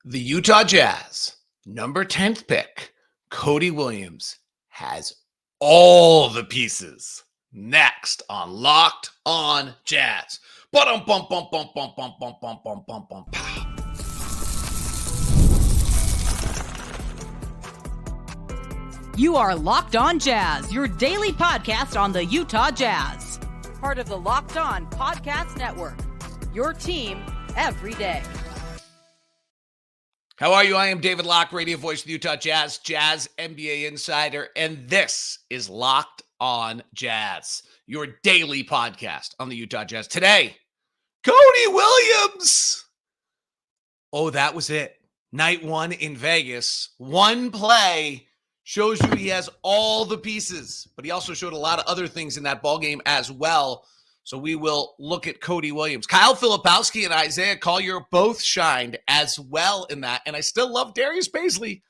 The Utah Jazz, number 10th pick, Cody Williams, has all the pieces. Next on Locked on Jazz. Bum bum bum bum bum bum bum bum bum bum bum pow. You are Locked on Jazz, your daily podcast on the Utah Jazz. Part of the Locked on Podcast Network. Your team every day. How are you? I am David Locke, radio voice of the Utah Jazz, Jazz NBA insider, and this is Locked on Jazz, your daily podcast on the Utah Jazz. Today, Cody Williams. Oh, that was it. Night one in Vegas. One play shows you he has all the pieces, but he also showed a lot of other things in that ballgame as well. So we will look at Cody Williams. Kyle Filipowski and Isaiah Collier both shined as well in that. And I still love Darius Baisley.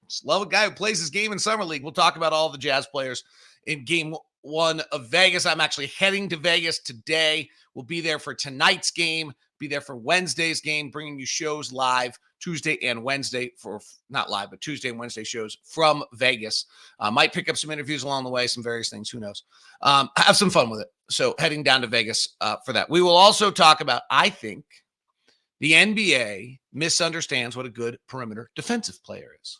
Just love a guy who plays his game in Summer League. We'll talk about all the Jazz players in game one of Vegas. I'm actually heading to Vegas today. We'll be there for tonight's game, be there for Wednesday's game, bringing you shows live Tuesday and Wednesday for not live, but Tuesday and Wednesday shows from Vegas. Might pick up some interviews along the way, some various things. Who knows? Have some fun with it. So heading down to Vegas for that. We will also talk about, I think, the NBA misunderstands what a good perimeter defensive player is.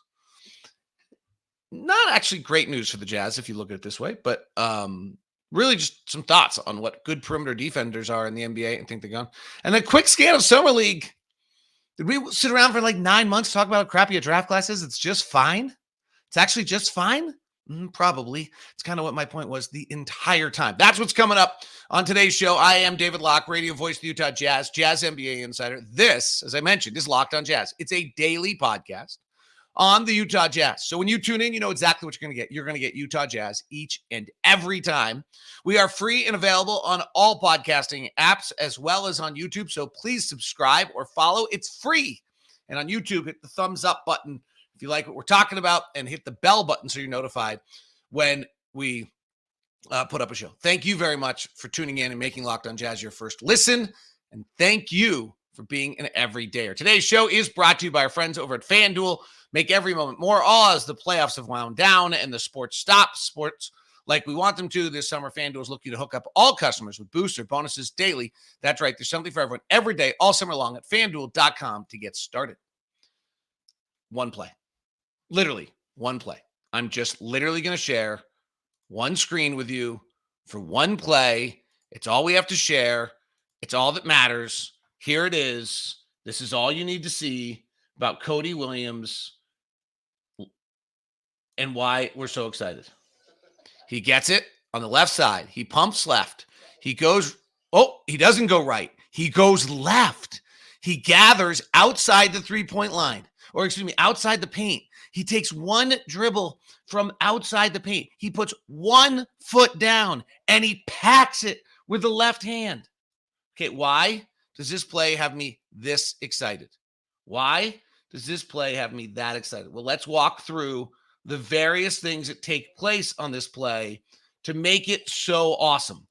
Not actually great news for the Jazz if you look at it this way, but really just some thoughts on what good perimeter defenders are in the NBA and think they're gone. And then quick scan of Summer League. Did we sit around for like 9 months to talk about how crappy a draft class is? It's just fine. It's actually just fine. Probably. It's kind of what my point was the entire time. That's what's coming up on today's show. I am David Locke, radio voice of the Utah Jazz, Jazz NBA insider. This, as I mentioned, is Locked on Jazz. It's a daily podcast on the Utah Jazz. So when you tune in, you know exactly what you're going to get. You're going to get Utah Jazz each and every time. We are free and available on all podcasting apps as well as on YouTube. So please subscribe or follow. It's free. And on YouTube, hit the thumbs up button if you like what we're talking about, and hit the bell button so you're notified when we put up a show. Thank you very much for tuning in and making Locked on Jazz your first listen. And thank you for being an everydayer. Today's show is brought to you by our friends over at FanDuel. Make every moment more awe as the playoffs have wound down and the sports stop. Sports like we want them to this summer. FanDuel is looking to hook up all customers with boosts or bonuses daily. That's right. There's something for everyone every day, all summer long at FanDuel.com to get started. One play. Literally one play. I'm just literally going to share one screen with you for one play. It's all we have to share. It's all that matters. Here it is. This is all you need to see about Cody Williams and why we're so excited. He gets it on the left side. He pumps left. He goes, he doesn't go right. He goes left. He gathers outside the three-point line, outside the paint. He takes one dribble from outside the paint. He puts 1 foot down and he packs it with the left hand. Okay, why does this play have me this excited? Why does this play have me that excited? Well, let's walk through the various things that take place on this play to make it so awesome.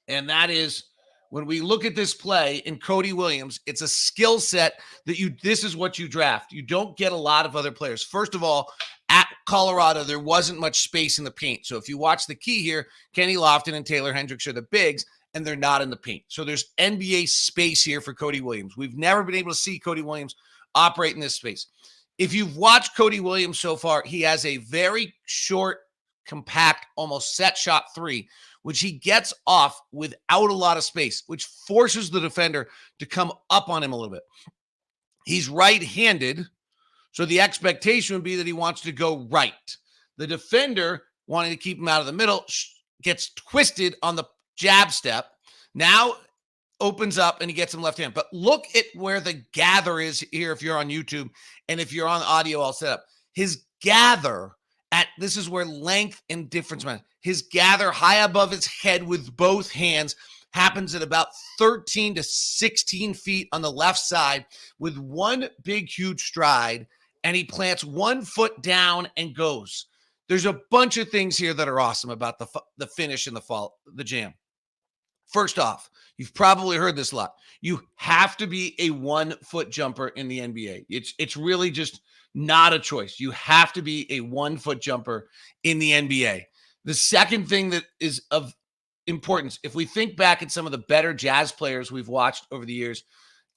And that is, when we look at this play in Cody Williams, it's a skill set that this is what you draft. You don't get a lot of other players. First of all, at Colorado, there wasn't much space in the paint. So if you watch the key here, Kenny Lofton and Taylor Hendricks are the bigs, and they're not in the paint. So there's NBA space here for Cody Williams. We've never been able to see Cody Williams operate in this space. If you've watched Cody Williams so far, he has a very short, compact, almost set shot three, which he gets off without a lot of space, which forces the defender to come up on him a little bit. He's right-handed, so the expectation would be that he wants to go right. The defender, wanting to keep him out of the middle, gets twisted on the jab step. Now opens up and he gets him left hand. But look at where the gather is here if you're on YouTube, and if you're on audio, I'll set up. His gather this is where length and difference matter. His gather high above his head with both hands happens at about 13 to 16 feet on the left side with one big, huge stride, and he plants 1 foot down and goes. There's a bunch of things here that are awesome about the finish and the jam. First off, you've probably heard this a lot. You have to be a 1-foot jumper in the NBA. It's really just not a choice. You have to be a 1-foot jumper in the NBA. The second thing that is of importance, if we think back at some of the better Jazz players we've watched over the years,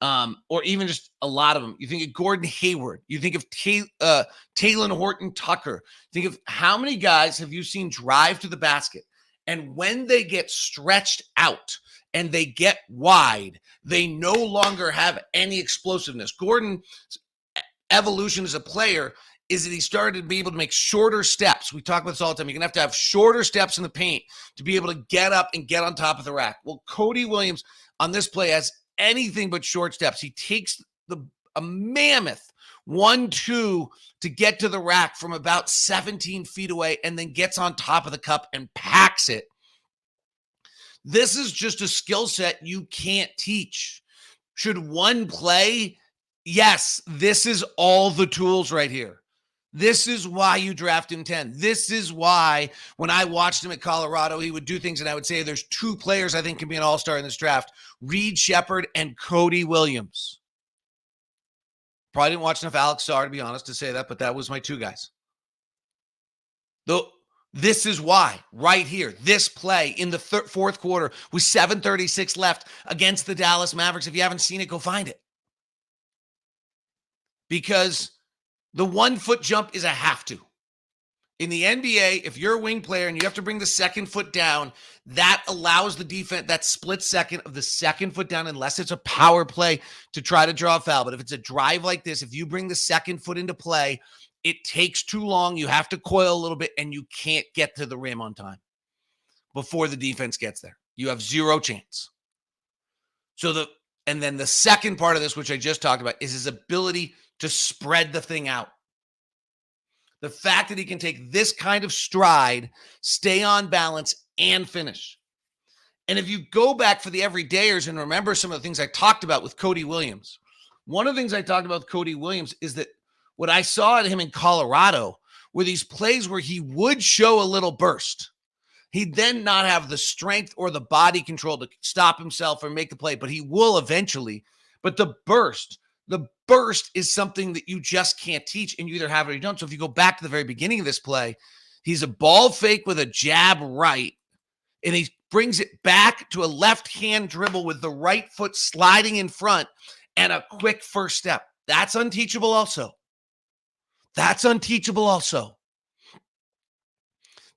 or even just a lot of them, you think of Gordon Hayward, you think of Talen Horton-Tucker, think of how many guys have you seen drive to the basket, and when they get stretched out and they get wide, they no longer have any explosiveness. Gordon's evolution as a player is that he started to be able to make shorter steps. We talk about this all the time. You're going to have shorter steps in the paint to be able to get up and get on top of the rack. Well, Cody Williams on this play has anything but short steps. He takes a mammoth 1-2 to get to the rack from about 17 feet away and then gets on top of the cup and packs it. This is just a skill set you can't teach. Should one play? Yes, this is all the tools right here. This is why you draft him 10. This is why when I watched him at Colorado, he would do things and I would say there's 2 players I think can be an all-star in this draft, Reed Sheppard and Cody Williams. Probably didn't watch enough Alex Sarr, to be honest, to say that, but that was my 2 guys. Though this is why, right here, this play in the fourth quarter with 7:36 left against the Dallas Mavericks. If you haven't seen it, go find it. Because the 1-foot jump is a have to. In the NBA, if you're a wing player and you have to bring the second foot down, that allows the defense, that split second of the second foot down, unless it's a power play to try to draw a foul. But if it's a drive like this, if you bring the second foot into play, it takes too long. You have to coil a little bit and you can't get to the rim on before the defense gets there. You have zero chance. And then the second part of this, which I just talked about, is his ability to spread the thing out. The fact that he can take this kind of stride, stay on balance, and finish. And if you go back for the everydayers and remember some of the things I talked about with Cody Williams, one of the things I talked about with Cody Williams is that what I saw at him in Colorado were these plays where he would show a little burst. He'd then not have the strength or the body control to stop himself or make the play, but he will eventually. But the burst is something that you just can't teach, and you either have it or you don't. So if you go back to the very beginning of this play, he's a ball fake with a jab right, and he brings it back to a left-hand dribble with the right foot sliding in front and a quick first step. That's unteachable also.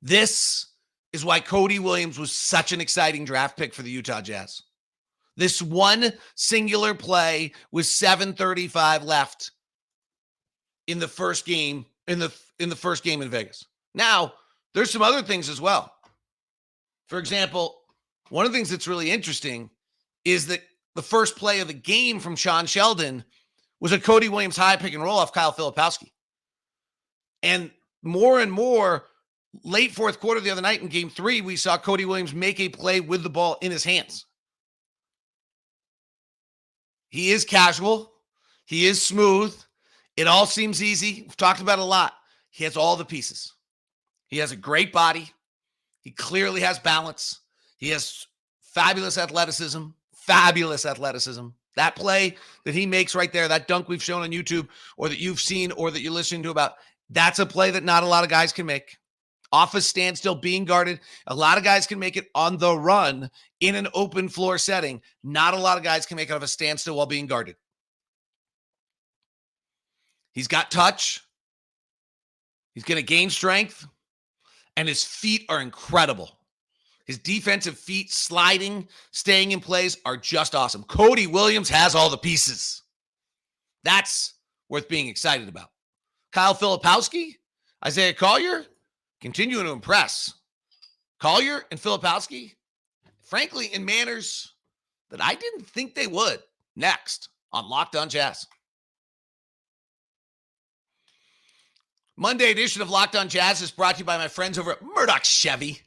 This is why Cody Williams was such an exciting draft pick for the Utah Jazz. This one singular play with 7:35 left in the first game in the first game in Vegas. Now, there's some other things as well. For example, one of the things that's really interesting is that the first play of the game from Sean Sheldon was a Cody Williams high pick and roll off Kyle Filipowski. And more, late fourth quarter the other night in game 3, we saw Cody Williams make a play with the ball in his hands. He is casual. He is smooth. It all seems easy. We've talked about it a lot. He has all the pieces. He has a great body. He clearly has balance. He has fabulous athleticism. That play that he makes right there, that dunk we've shown on YouTube or that you've seen or that you're listening to about, that's a play that not a lot of guys can make. Off a standstill, being guarded. A lot of guys can make it on the run in an open floor setting. Not a lot of guys can make it off a standstill while being guarded. He's got touch. He's going to gain strength. And his feet are incredible. His defensive feet, sliding, staying in plays are just awesome. Cody Williams has all the pieces. That's worth being excited about. Kyle Filipowski, Isaiah Collier, continuing to impress. Collier and Filipowski, frankly, in manners that I didn't think they would. Next on Locked On Jazz. Monday edition of Locked On Jazz is brought to you by my friends over at Murdoch Chevy,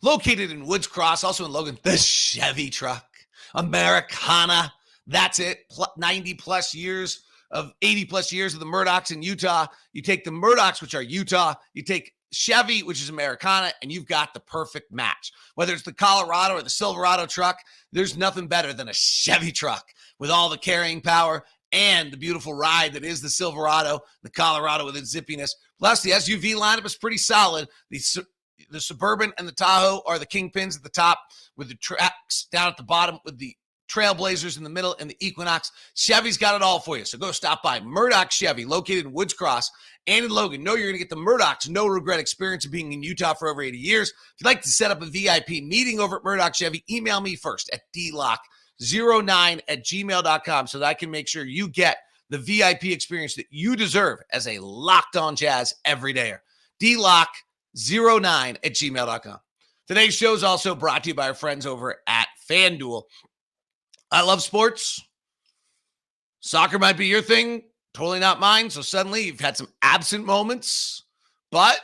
located in Woods Cross, also in Logan. The Chevy truck, Americana. That's it. 80 plus years of the Murdochs in Utah. You take the Murdochs, which are Utah. You take Chevy, which is Americana, and you've got the perfect match. Whether it's the Colorado or the Silverado truck, there's nothing better than a Chevy truck with all the carrying power and the beautiful ride that is the Silverado, the Colorado with its zippiness. Plus, the SUV lineup is pretty solid. The Suburban and the Tahoe are the kingpins at the top, with the Trax down at the bottom, with the Trailblazers in the middle, and the Equinox. Chevy's got it all for you. So go stop by Murdoch Chevy, located in Woods Cross and in Logan. Know you're going to get the Murdoch's no-regret experience of being in Utah for over 80 years. If you'd like to set up a VIP meeting over at Murdoch Chevy, email me first at dlock09@gmail.com so that I can make sure you get the VIP experience that you deserve as a Locked On Jazz everydayer. dlock09@gmail.com. Today's show is also brought to you by our friends over at FanDuel. I love sports. Soccer might be your thing, totally not mine. So suddenly you've had some absent moments, but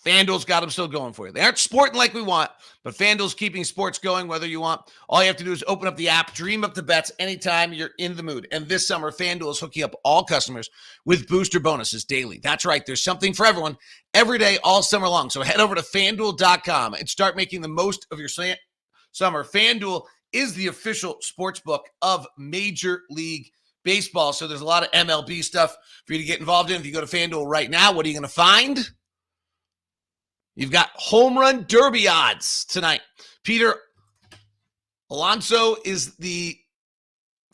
FanDuel's got them still going for you. They aren't sporting like we want, but FanDuel's keeping sports going whether you want. All you have to do is open up the app, dream up the bets anytime you're in the mood. And this summer, FanDuel is hooking up all customers with booster bonuses daily. That's right. There's something for everyone every day, all summer long. So head over to FanDuel.com and start making the most of your summer. FanDuel is the official sports book of Major League Baseball. So there's a lot of MLB stuff for you to get involved in. If you go to FanDuel right now, what are you going to find? You've got home run derby odds tonight. Peter Alonso is the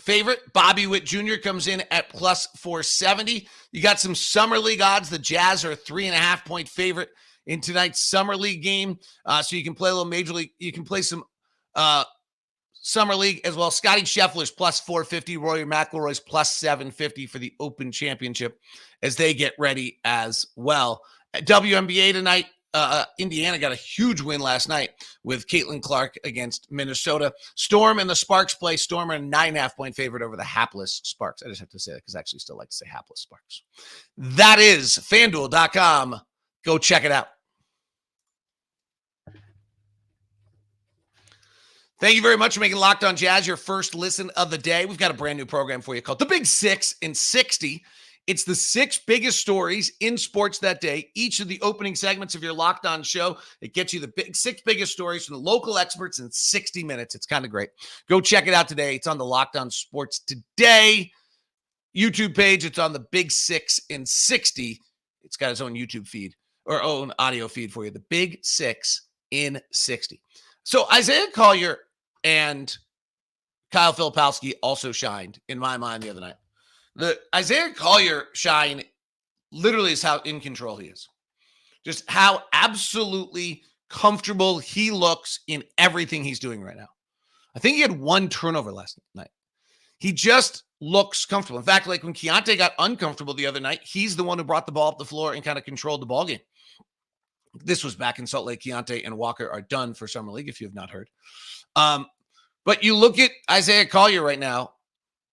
favorite. Bobby Witt Jr. comes in at plus 470. You got some Summer League odds. The Jazz are a 3.5-point favorite in tonight's Summer League game. So you can play a little Major League. You can play some Summer League as well. Scotty Scheffler's plus 450. Rory McIlroy's plus 750 for the Open Championship as they get ready as well. At WNBA tonight, Indiana got a huge win last night with Caitlin Clark against Minnesota. Storm and the Sparks play. Storm are a 9.5-point favorite over the hapless Sparks. I just have to say that because I actually still like to say hapless Sparks. That is FanDuel.com. Go check it out. Thank you very much for making Locked On Jazz your first listen of the day. We've got a brand new program for you called The Big 6 in 60. It's the 6 biggest stories in sports that day. Each of the opening segments of your Locked On show, it gets you the 6 biggest stories from the local experts in 60 minutes. It's kind of great. Go check it out today. It's on the Locked On Sports Today YouTube page. It's on the Big 6 in 60. It's got its own YouTube feed or own audio feed for you. The Big 6 in 60. So Isaiah Collier and Kyle Filipowski also shined in my mind the other night. The Isaiah Collier shine literally is how in control he is. Just how absolutely comfortable he looks in everything he's doing right now. I think he had 1 turnover last night. He just looks comfortable. In fact, like when Keontae got uncomfortable the other night, he's the one who brought the ball up the floor and kind of controlled the ball game. This was back in Salt Lake. Keontae and Walker are done for Summer League, if you have not heard. But you look at Isaiah Collier right now.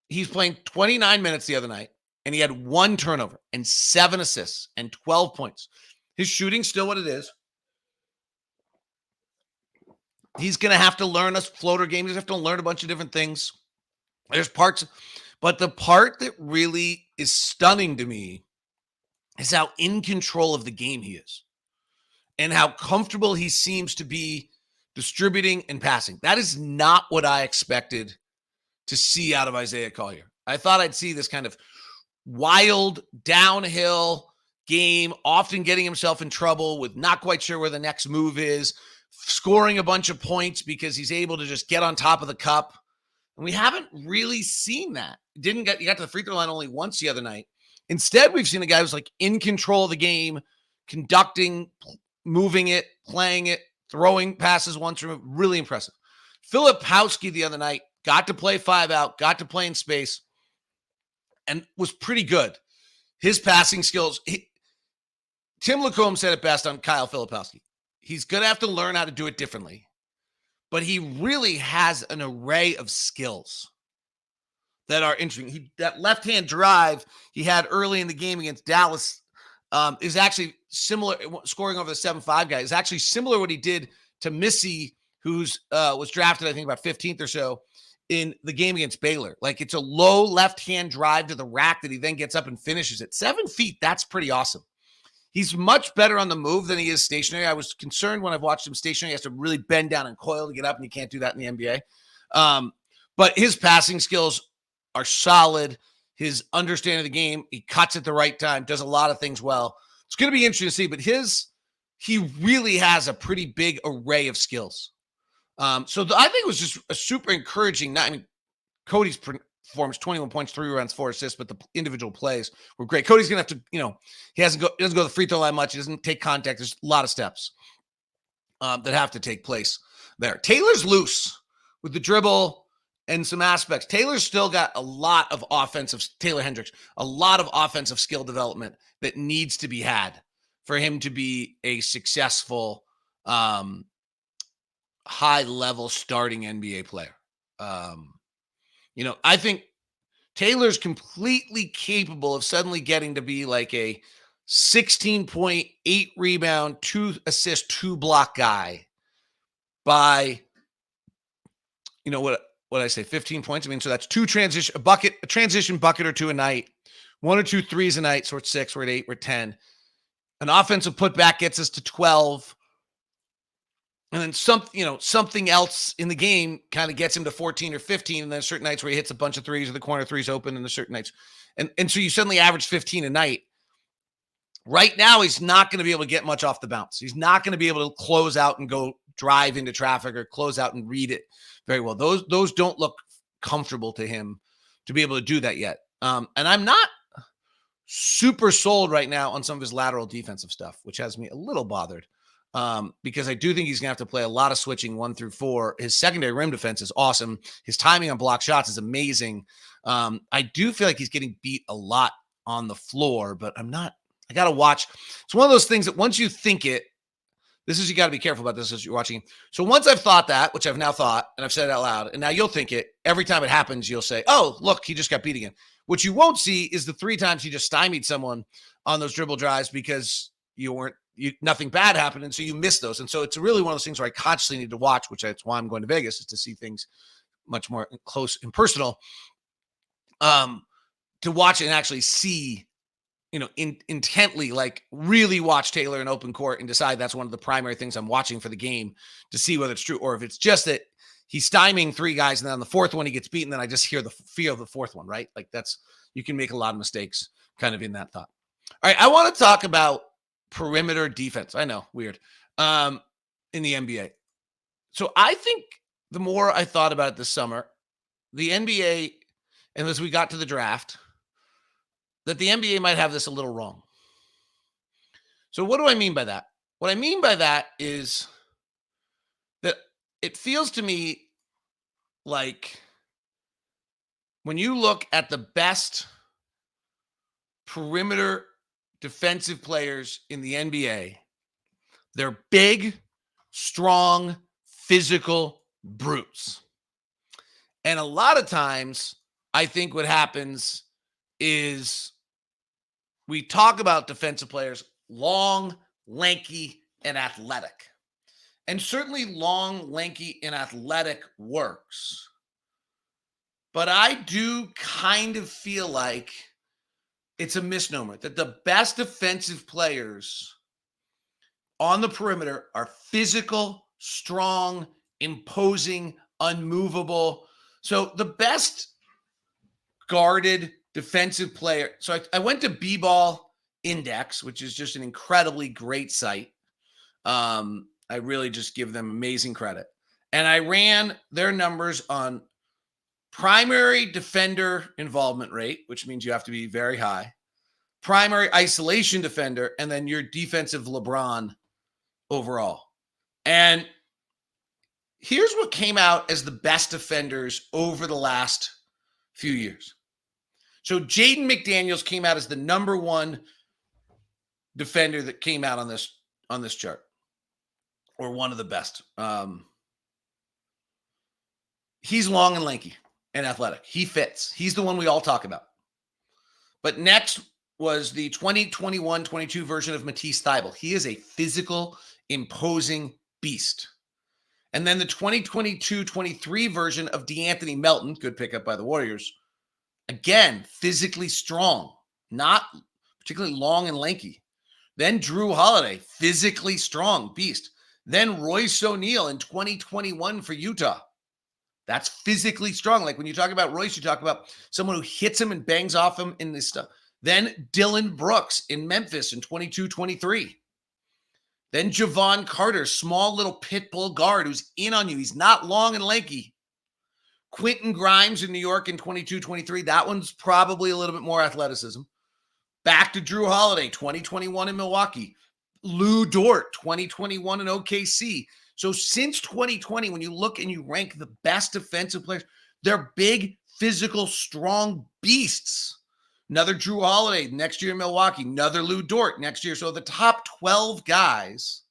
He's playing 29 minutes the other night, and he had 1 turnover and 7 assists and 12 points. His shooting's still what it is. He's going to have to learn a floater game. He's going to have to learn a bunch of different things. There's parts, but the part that really is stunning to me is how in control of the game he is and how comfortable he seems to be distributing and passing. That is not what I expected to see out of Isaiah Collier. I thought I'd see this kind of wild downhill game, often getting himself in trouble with not quite sure where the next move is, scoring a bunch of points because he's able to just get on top of the cup. And we haven't really seen that. He got to the free throw line only once the other night. Instead, we've seen a guy who's like in control of the game, conducting, moving it, playing it, throwing passes once. Really impressive. Filipowski the other night got to play 5 out, got to play in space, and was pretty good. His passing skills. Tim Lacombe said it best on Kyle Filipowski. He's going to have to learn how to do it differently. But he really has an array of skills that are interesting. That left-hand drive he had early in the game against Dallas is actually similar, scoring over the 7-5 guy, is actually similar to what he did to Missy, who's was drafted, I think, about 15th or so in the game against Baylor. Like, it's a low left-hand drive to the rack that he then gets up and finishes it. 7 feet, that's pretty awesome. He's much better on the move than he is stationary. I was concerned when I've watched him stationary. He has to really bend down and coil to get up, and you can't do that in the NBA. But his passing skills are solid. His understanding of the game, he cuts at the right time, does a lot of things well. It's going to be interesting to see, but he really has a pretty big array of skills. I think it was just a super encouraging. Cody's performance, 21 points, 3 rebounds, 4 assists, but the individual plays were great. Cody's going to have to, he doesn't go to the free throw line much. He doesn't take contact. There's a lot of steps that have to take place there. Taylor's loose with the dribble and some aspects. Taylor's still got a lot of Taylor Hendricks, a lot of offensive skill development that needs to be had for him to be a successful, high-level starting NBA player. I think Taylor's completely capable of suddenly getting to be like a 16-point, 8-rebound, 2-assist, 2-block guy by, what I say, 15 points. So that's a transition bucket or 2 a night, 1 or 2 threes a night. So we're at 6, we're at 8, we're at 10. An offensive putback gets us to 12. And then something else in the game kind of gets him to 14 or 15. And then certain nights where he hits a bunch of threes or the corner threes open, and the certain nights. And so you suddenly average 15 a night. Right now, he's not going to be able to get much off the bounce. He's not going to be able to close out and go drive into traffic or close out and read it very well. Those don't look comfortable to him to be able to do that yet. And I'm not super sold right now on some of his lateral defensive stuff, which has me a little bothered. Because I do think he's going to have to play a lot of switching 1 through 4. His secondary rim defense is awesome. His timing on block shots is amazing. I do feel like he's getting beat a lot on the floor, but I got to watch. It's one of those things that once you think it, you got to be careful about this as you're watching. So once I've thought that, which I've now thought, and I've said it out loud, and now you'll think it, every time it happens, you'll say, oh, look, he just got beat again. What you won't see is the 3 times he just stymied someone on those dribble drives because nothing bad happened, and so you miss those. And so it's really one of those things where I consciously need to watch, which that's why I'm going to Vegas, is to see things much more close and personal, to watch and actually see, intently, like really watch Taylor in open court and decide that's one of the primary things I'm watching for the game to see whether it's true, or if it's just that he's stymieing 3 guys and then on the 4th one he gets beaten, then I just hear the feel of the 4th one, right? Like you can make a lot of mistakes kind of in that thought. All right, I want to talk about perimeter defense. I know, weird. In the NBA. So I think the more I thought about it this summer, the NBA, and as we got to the draft, that the NBA might have this a little wrong. So what do I mean by that? What I mean by that is that it feels to me like when you look at the best perimeter defensive players in the NBA, they're big, strong, physical brutes. And a lot of times, I think what happens is we talk about defensive players long, lanky, and athletic. And certainly long, lanky, and athletic works. But I do kind of feel like it's a misnomer that the best defensive players on the perimeter are physical, strong, imposing, unmovable. So the best guarded defensive player. So I went to B-Ball Index, which is just an incredibly great site. I really just give them amazing credit. And I ran their numbers on primary defender involvement rate, which means you have to be very high, primary isolation defender, and then your defensive LeBron overall. And here's what came out as the best defenders over the last few years. So Jaden McDaniels came out as the number 1 defender that came out on this chart, or one of the best. He's long and lanky and athletic. He fits. He's the one we all talk about. But next was the 2021-22 version of Matisse Thybulle. He is a physical, imposing beast. And then the 2022-23 version of DeAnthony Melton, good pickup by the Warriors. Again, physically strong, not particularly long and lanky. Then Drew Holiday, physically strong, beast. Then Royce O'Neal in 2021 for Utah. That's physically strong. Like when you talk about Royce, you talk about someone who hits him and bangs off him in this stuff. Then Dylan Brooks in Memphis in 22-23. Then Javon Carter, small little pit bull guard who's in on you. He's not long and lanky. Quentin Grimes in New York in 22-23. That one's probably a little bit more athleticism. Back to Drew Holiday, 2021 in Milwaukee. Lou Dort, 2021 in OKC. So since 2020, when you look and you rank the best defensive players, they're big, physical, strong beasts. Another Drew Holiday next year in Milwaukee. Another Lou Dort next year. So the top 12 guys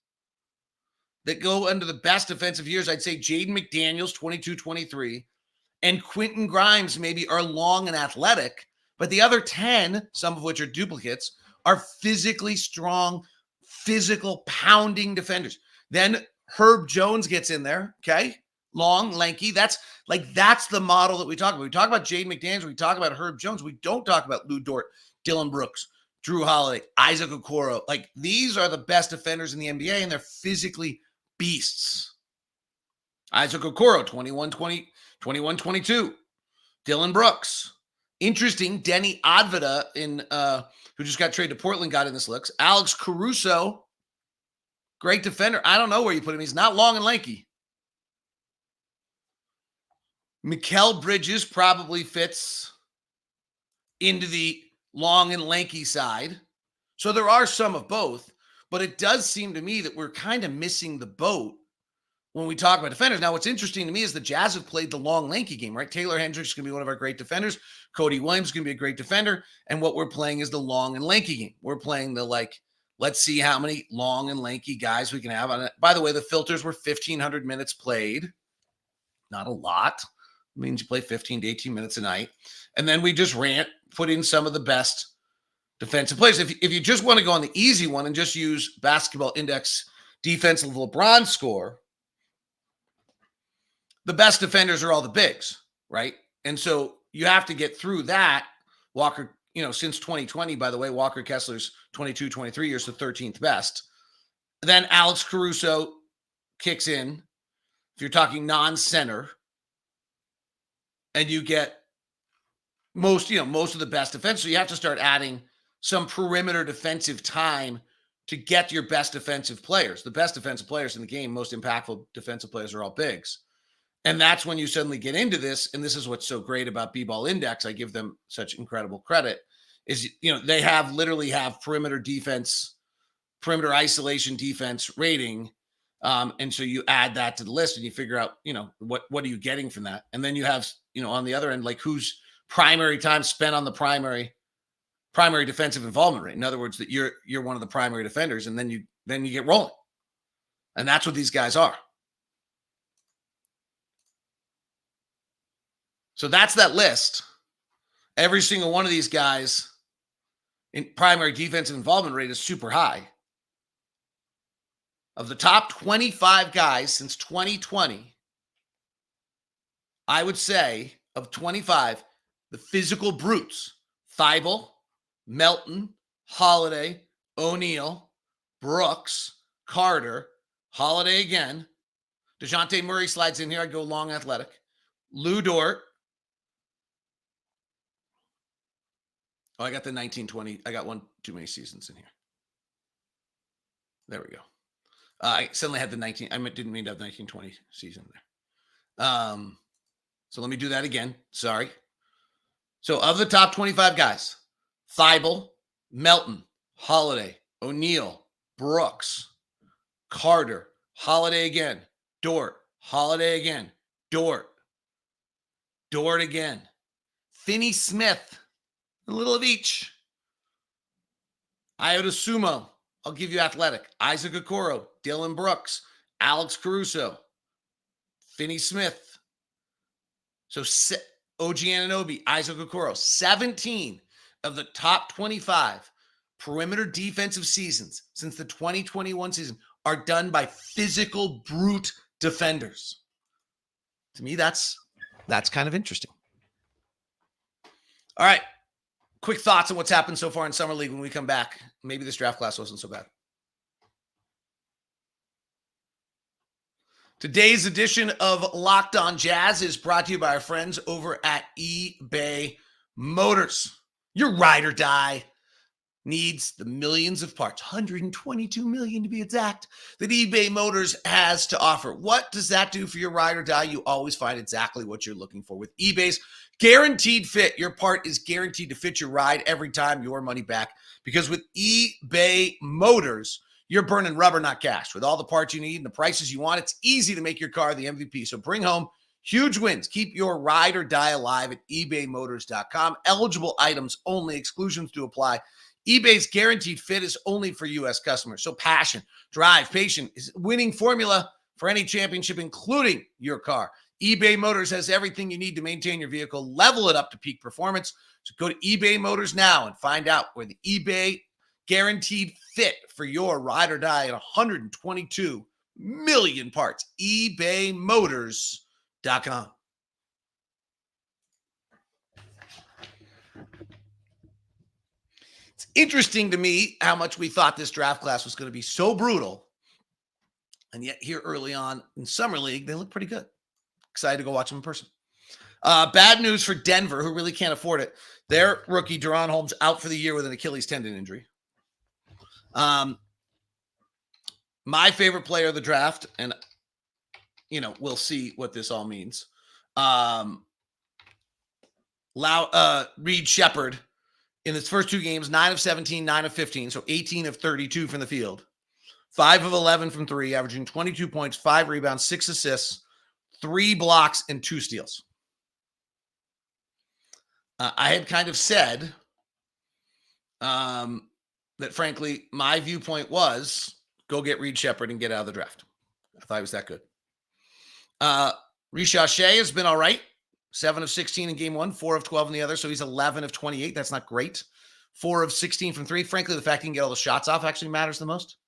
that go under the best defensive years, I'd say Jaden McDaniels, 22-23, and Quentin Grimes maybe are long and athletic, but the other 10, some of which are duplicates, are physically strong, physical, pounding defenders. Then Herb Jones gets in there, okay? Long, lanky. That's the model that we talk about. We talk about Jaden McDaniels. We talk about Herb Jones. We don't talk about Lou Dort, Dylan Brooks, Drew Holiday, Isaac Okoro. Like, these are the best defenders in the NBA, and they're physically beasts. Isaac Okoro, 21-22. Dylan Brooks. Interesting, Denny Advada, who just got traded to Portland, got in this list. Alex Caruso, great defender. I don't know where you put him. He's not long and lanky. Mikal Bridges probably fits into the long and lanky side. So there are some of both, but it does seem to me that we're kind of missing the boat when we talk about defenders. Now, what's interesting to me is the Jazz have played the long, lanky game, right? Taylor Hendricks is going to be one of our great defenders. Cody Williams is going to be a great defender. And what we're playing is the long and lanky game. We're playing the, let's see how many long and lanky guys we can have on it. By the way, the filters were 1,500 minutes played. Not a lot. It means you play 15 to 18 minutes a night. And then we just put in some of the best defensive players. If you just want to go on the easy one and just use Basketball Index defensive LeBron score, the best defenders are all the bigs, right? And so you have to get through that. Walker, since 2020, by the way, Walker Kessler's 22-23 years, the 13th best. Then Alex Caruso kicks in. If you're talking non-center, and you get most of the best defense. So you have to start adding some perimeter defensive time to get your best defensive players. The best defensive players in the game, most impactful defensive players are all bigs. And that's when you suddenly get into this. And this is what's so great about B-Ball Index. I give them such incredible credit is, they literally have perimeter isolation defense rating. And so you add that to the list and you figure out, what are you getting from that? And then you have, on the other end, like whose primary time spent on the primary defensive involvement rate. In other words, that you're one of the primary defenders, and then you get rolling. And that's what these guys are. So that's that list. Every single one of these guys in primary defensive involvement rate is super high. Of the top 25 guys since 2020, I would say of 25, the physical brutes, Thibault, Melton, Holiday, O'Neal, Brooks, Carter, Holiday again. DeJounte Murray slides in here. I go long athletic. Lou Dort. Oh, I got the 1920. I got one too many seasons in here. There we go. I suddenly had the 19. I didn't mean to have the 1920 season there. So let me do that again. Sorry. So of the top 25 guys, Thibault, Melton, Holiday, O'Neal, Brooks, Carter, Holiday again, Dort, Holiday again, Dort again, Finney Smith, a little of each. Iota Sumo, I'll give you athletic. Isaac Okoro, Dylan Brooks, Alex Caruso, Finney Smith. So OG Anunoby, Isaac Okoro, 17 of the top 25 perimeter defensive seasons since the 2021 season are done by physical brute defenders. To me, that's kind of interesting. All right. quick thoughts on what's happened so far in Summer League when we come back. Maybe this draft class wasn't so bad. Today's edition of Locked On Jazz is brought to you by our friends over at eBay Motors. Your ride or die needs the millions of parts, 122 million to be exact, that eBay Motors has to offer. What does that do for your ride or die? You always find exactly what you're looking for with eBay's Guaranteed Fit. Your part is guaranteed to fit your ride every time, your money back. Because with eBay Motors, you're burning rubber, not cash. With all the parts you need and the prices you want, it's easy to make your car the MVP. So bring home huge wins. Keep your ride or die alive at ebaymotors.com. Eligible items only. Exclusions do apply. eBay's Guaranteed Fit is only for U.S. customers. So passion, drive, patience is winning formula for any championship, including your car. eBay Motors has everything you need to maintain your vehicle. Level it up to peak performance. So go to eBay Motors now and find out where the eBay Guaranteed Fit for your ride or die at 122 million parts. ebaymotors.com. It's interesting to me how much we thought this draft class was going to be so brutal. And yet here early on in Summer League, they look pretty good. Excited to go watch them in person. Bad news for Denver, who really can't afford it. Their rookie, Deron Holmes, out for the year with an Achilles tendon injury. My favorite player of the draft, and we'll see what this all means. Reed Shepherd in his first two games, 9 of 17, 9 of 15, so 18 of 32 from the field, 5 of 11 from three, averaging 22 points, 5 rebounds, 6 assists, 3 blocks, and 2 steals. I had kind of said that, frankly, my viewpoint was go get Reed Shepherd and get out of the draft. I thought he was that good. Shea has been all right. 7 of 16 in game 1, 4 of 12 in the other. So he's 11 of 28. That's not great. 4 of 16 from 3. Frankly, the fact he can get all the shots off actually matters the most.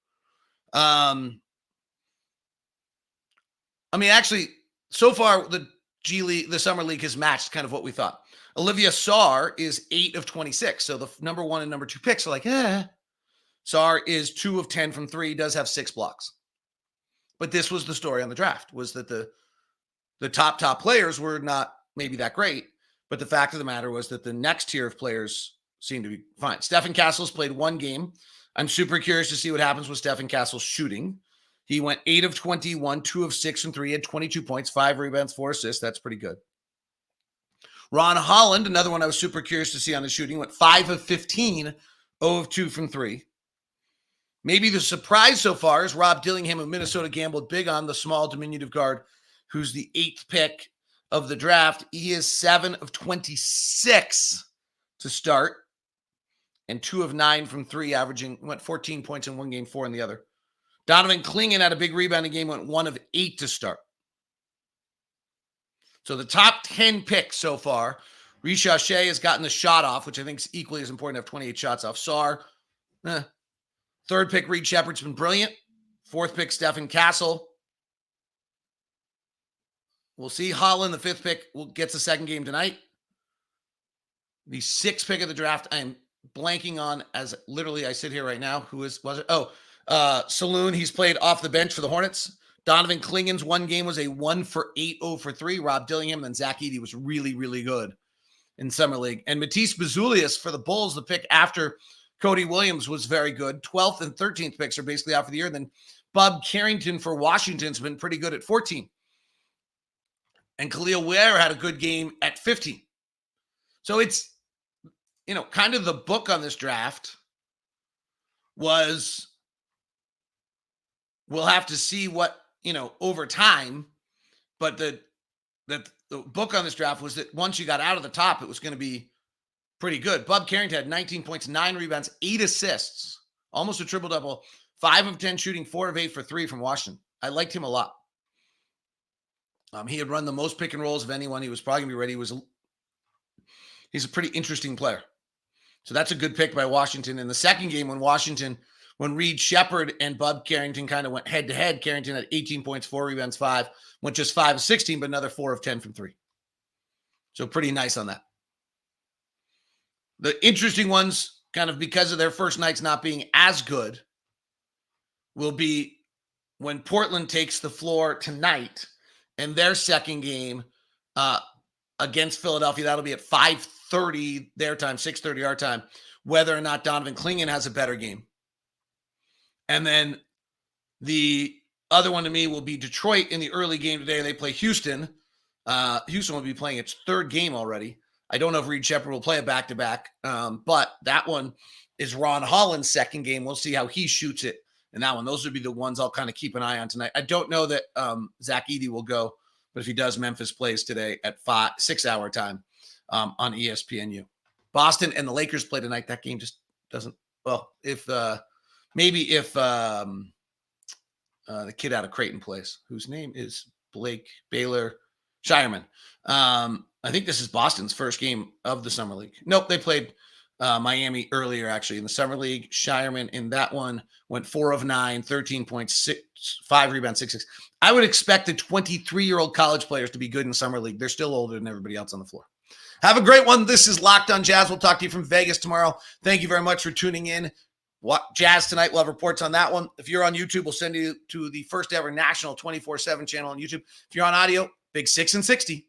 Actually, so far, the G League, the Summer League has matched kind of what we thought. Olivia Sarr is 8 of 26. So the number 1 and number 2 picks are like, Sarr is 2 of 10 from 3, does have 6 blocks. But this was the story on the draft, was that the top players were not maybe that great, but the fact of the matter was that the next tier of players seemed to be fine. Stephen Castle's played 1 game. I'm super curious to see what happens with Stephen Castle's shooting. He went 8 of 21, 2 of 6 from 3, had 22 points, 5 rebounds, 4 assists. That's pretty good. Ron Holland, another one I was super curious to see on his shooting, went 5 of 15, 0 of 2 from 3. Maybe the surprise so far is Rob Dillingham of Minnesota gambled big on the small diminutive guard, who's the 8th pick of the draft. He is 7 of 26 to start and 2 of 9 from 3, went 14 points in one game, 4 in the other. Donovan Clingan had a big rebounding game, went 1 of 8 to start. So the top 10 picks so far, Risha Shea has gotten the shot off, which I think is equally as important to have 28 shots off. Sarr, 3rd pick, Reed Shepherd's been brilliant. 4th pick, Stephen Castle. We'll see. Holland, the 5th pick, gets a second game tonight. The 6th pick of the draft, I'm blanking on as literally I sit here right now. Was it? Saloon, he's played off the bench for the Hornets. Donovan Clingan's 1 game was a 1 for 8, 0 for 3. Rob Dillingham and Zach Edey was really, really good in Summer League. And Matisse Bazulius for the Bulls, the pick after Cody Williams, was very good. 12th and 13th picks are basically out for the year. Then Bub Carrington for Washington's been pretty good at 14. And Collier had a good game at 15. So it's, kind of the book on this draft was, we'll have to see what, over time. But the book on this draft was that once you got out of the top, it was going to be pretty good. Bub Carrington had 19 points, 9 rebounds, 8 assists, almost a triple-double, 5 of 10 shooting, 4 of 8 for 3 from Washington. I liked him a lot. He had run the most pick and rolls of anyone. He was probably going to be ready. He's a pretty interesting player. So that's a good pick by Washington. In the second game, when Reed Shepherd and Bub Carrington kind of went head-to-head, Carrington had 18 points, 4 rebounds, 5, went just 5 of 16, but another 4 of 10 from 3. So pretty nice on that. The interesting ones, kind of because of their first nights not being as good, will be when Portland takes the floor tonight in their second game against Philadelphia. That'll be at 5:30 their time, 6:30 our time, whether or not Donovan Clingan has a better game. And then the other one to me will be Detroit in the early game today. They play Houston. Houston will be playing its third game already. I don't know if Reed Sheppard will play a back-to-back, but that one is Ron Holland's second game. We'll see how he shoots it in that one. Those would be the ones I'll kind of keep an eye on tonight. I don't know that Zach Edey will go, but if he does, Memphis plays today at 6 hour time on ESPNU. Boston and the Lakers play tonight. That game just doesn't, well, if the kid out of Creighton plays, whose name is Blake Baylor Shireman. I think this is Boston's first game of the Summer League. Nope, they played Miami earlier, actually, in the Summer League. Shireman in that one went 4 of 9, 13 points, 5 rebounds, 6. I would expect the 23-year-old college players to be good in Summer League. They're still older than everybody else on the floor. Have a great one. This is Locked on Jazz. We'll talk to you from Vegas tomorrow. Thank you very much for tuning in. Jazz tonight, we'll have reports on that one. If you're on YouTube, we'll send you to the first ever national 24/7 channel on YouTube. If you're on audio, Big 6 and 60.